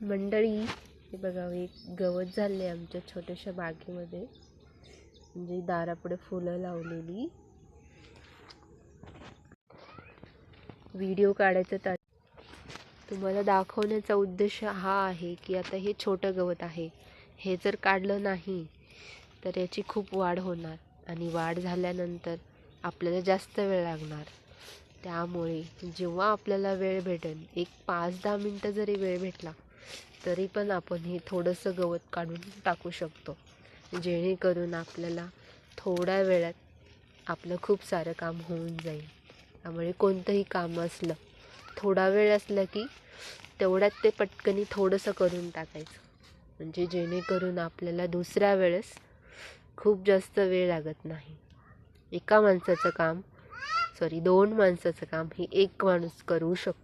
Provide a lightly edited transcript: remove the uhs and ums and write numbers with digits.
मंडळी, हे बघा, एक गवत झाले आमच्या छोट्याशा बागेमध्ये, म्हणजे दारापुढे फुलं लावलेली. व्हिडिओ काढायचा तर तुम्हाला दाखवण्याचा उद्देश हा आहे की आता हे छोटं गवत आहे, हे जर काढलं नाही तर याची खूप वाढ होणार आणि वाढ झाल्यानंतर आपल्याला जास्त वेळ लागणार. त्यामुळे जेव्हा आपल्याला वेळ भेटेल, एक 5-10 मिनटं जरी वेळ भेटला तरी पण आपण हे थोडंसं गवत काढून टाकू शकतो, जेणेकरून आपल्याला थोड्या वेळात आपलं खूप सारं काम होऊन जाईल. त्यामुळे कोणतंही काम असलं, थोडा वेळ असला की तेवढ्यात ते पटकनी थोडंसं करून टाकायचं, म्हणजे जेणेकरून आपल्याला दुसऱ्या वेळेस खूप जास्त वेळ लागत नाही. एका माणसाचं काम 2 माणसाचं काम हे एक माणूस करू शकतो.